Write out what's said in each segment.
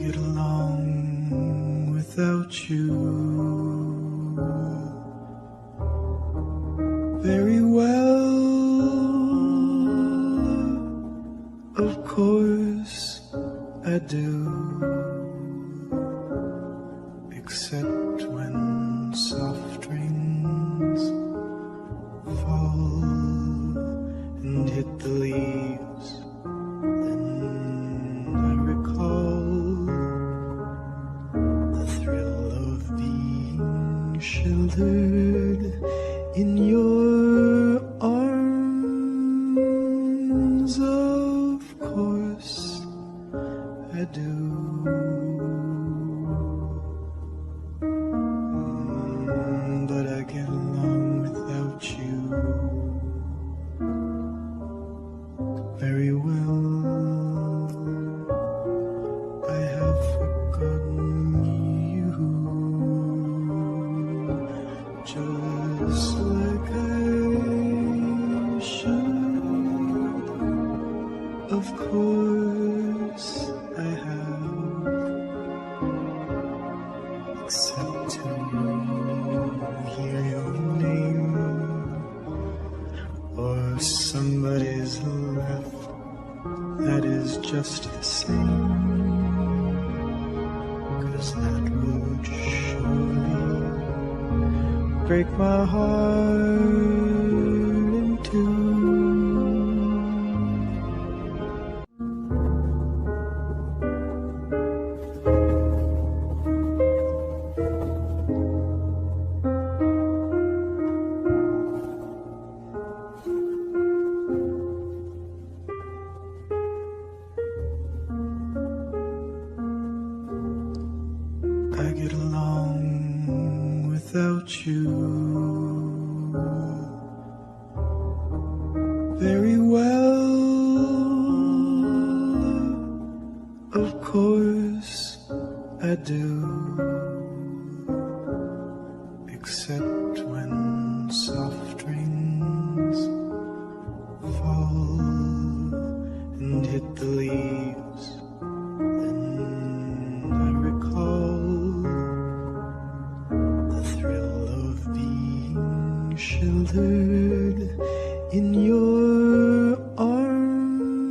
get along without you very well. Of course I do, except when soft rains fall and hit the leaves. Then I recall the thrill of being sheltered in your arms. Of course I do. But I get along without you very well. I have forgotten you, just like I should. Of course I have, except to hear your name or somebody's laugh. That is just the same, 'cause that would surely break my heart in two. I get along without you very well. Of course I do, except when soft rains fall and hit the leaves. Then I recall the thrill of being sheltered in your arms.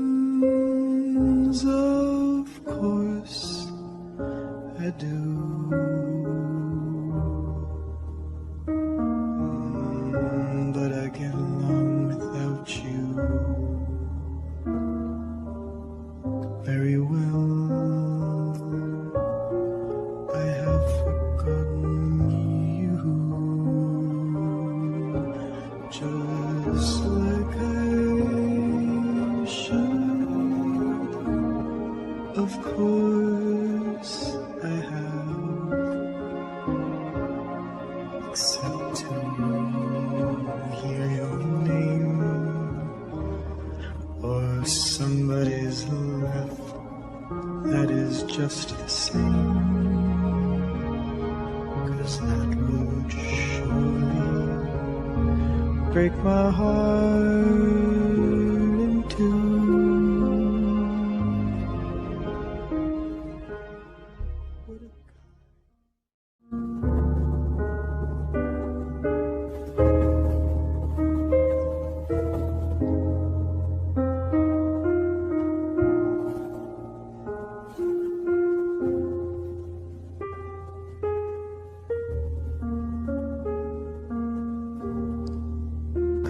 Of course I do. But I get along without you very well. I have forgotten you, just like I should. Of course I have, except to hear your name or somebody's laugh. That is just the same, 'cause that would surely break my heart in two.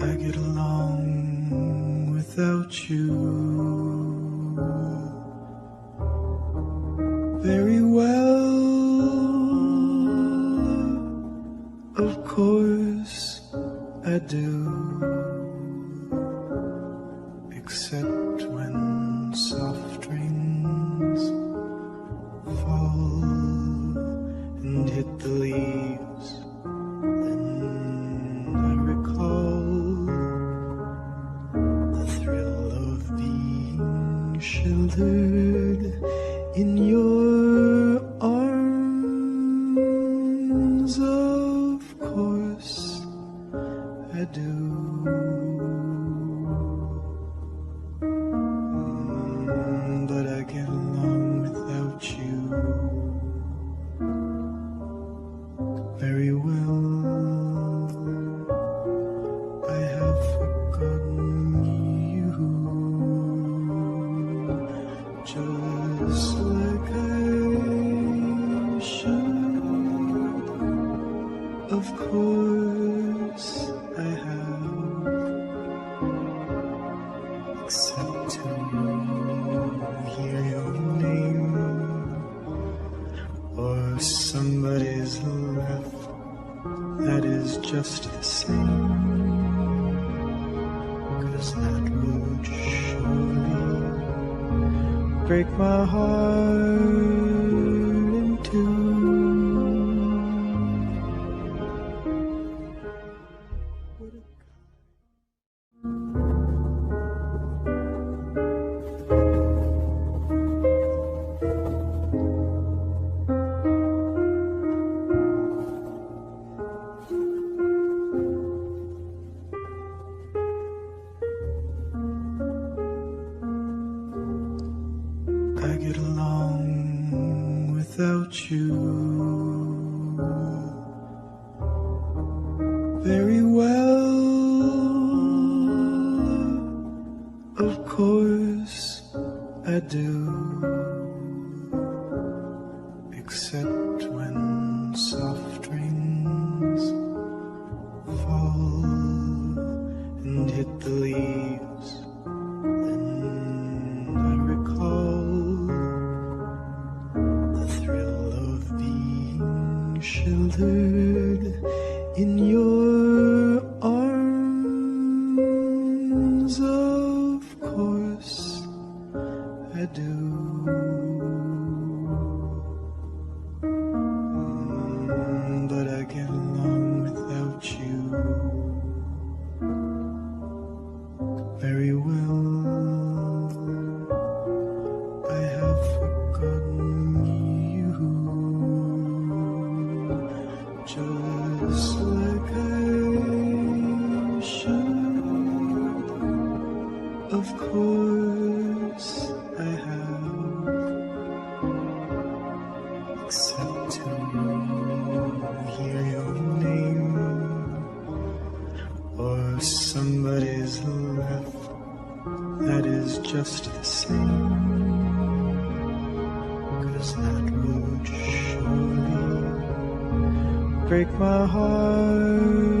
I get along without you very well. Of course I do, except when soft rains fall and hit the leaves. Then I recall the thrill of being sheltered in your arms. Of course I do. But I get along without you except to hear your name or somebody's laugh that is just the same, 'cause that would surely break my heart in two. I get along without you very well. Of course I do, except when soft rains fall and hit the leaves. Then I recall the thrill of being sheltered in your arms. Of course I do. But I get along without you very well. I have forgotten you, just like I should. Of course I have, except to hear your name or somebody's laugh that is just the same, 'cause that would surely break my heart